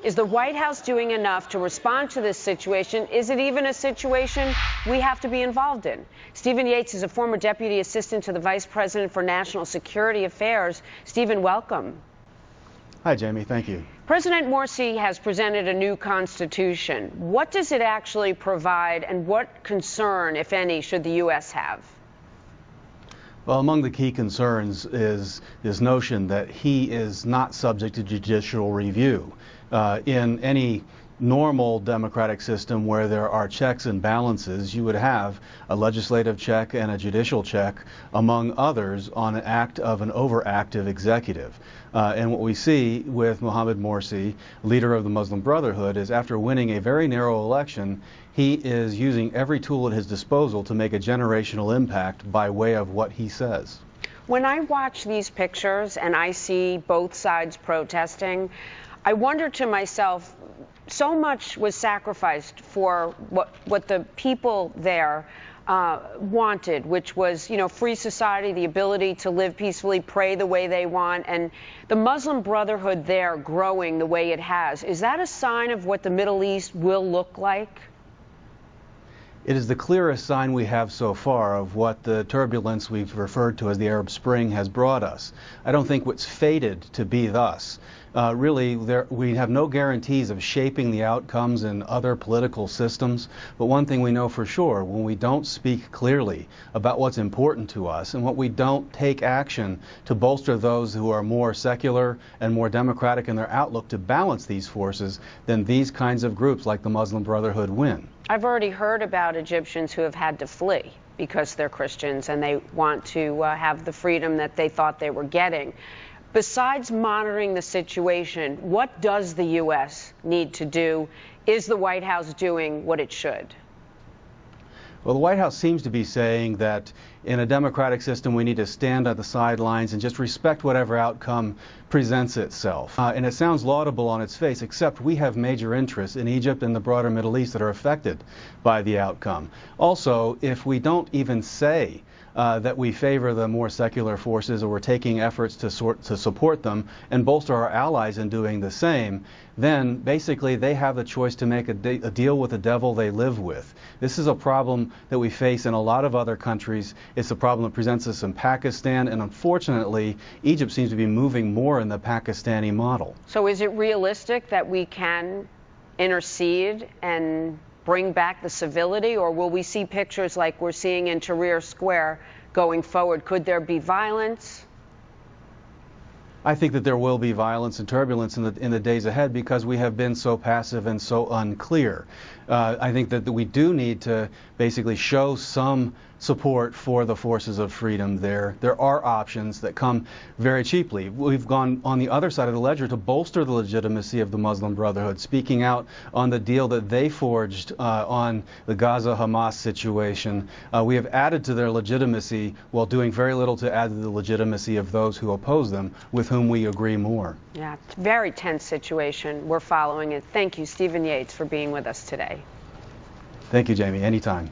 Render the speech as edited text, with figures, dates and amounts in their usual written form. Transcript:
Is the White House doing enough to respond to this situation? Is it even a situation we have to be involved in? Stephen Yates is a former deputy assistant to the Vice President for National Security Affairs. Stephen, welcome. Hi, Jamie. Thank you. President Morsi has presented a new constitution. What does it actually provide, and what concern, if any, should the U.S. have? Well, among the key concerns is this notion that he is not subject to judicial review. In any normal democratic system where there are checks and balances, you would have a legislative check and a judicial check, among others, on an act of an overactive executive. And what we see with Mohammed Morsi, leader of the Muslim Brotherhood, is after winning a very narrow election, he is using every tool at his disposal to make a generational impact by way of what he says. When I watch these pictures and I see both sides protesting, I wonder to myself, so much was sacrificed for what the people there wanted, which was, free society, the ability to live peacefully, pray the way they want, and the Muslim Brotherhood there growing the way it has. Is that a sign of what the Middle East will look like? It is the clearest sign we have so far of what the turbulence we've referred to as the Arab Spring has brought us. I don't think what's fated to be thus. Really, we have no guarantees of shaping the outcomes in other political systems, but one thing we know for sure, when we don't speak clearly about what's important to us and what we don't take action to bolster those who are more secular and more democratic in their outlook to balance these forces, then these kinds of groups like the Muslim Brotherhood win. I've already heard about Egyptians who have had to flee because they're Christians and they want to have the freedom that they thought they were getting. Besides monitoring the situation, what does the U.S. need to do? Is the White House doing what it should? Well, the White House seems to be saying that in a democratic system we need to stand on the sidelines and just respect whatever outcome presents itself. And it sounds laudable on its face, except we have major interests in Egypt and the broader Middle East that are affected by the outcome. Also, if we don't even say that we favor the more secular forces, or we're taking efforts to support them and bolster our allies in doing the same, then basically they have the choice to make a deal with the devil they live with. This is a problem that we face in a lot of other countries. It's a problem that presents us in Pakistan, and unfortunately Egypt seems to be moving more in the Pakistani model. So is it realistic that we can intercede and bring back the civility, or will we see pictures like we're seeing in Tahrir Square going forward? Could there be violence? I think that there will be violence and turbulence in the days ahead because we have been so passive and so unclear. I think that we do need to basically show some support for the forces of freedom there. There are options that come very cheaply. We've gone on the other side of the ledger to bolster the legitimacy of the Muslim Brotherhood, speaking out on the deal that they forged on the Gaza-Hamas situation. We have added to their legitimacy while doing very little to add to the legitimacy of those who oppose them, with whom we agree more. Yeah, it's a very tense situation. We're following it. Thank you, Stephen Yates, for being with us today. Thank you, Jamie. Anytime.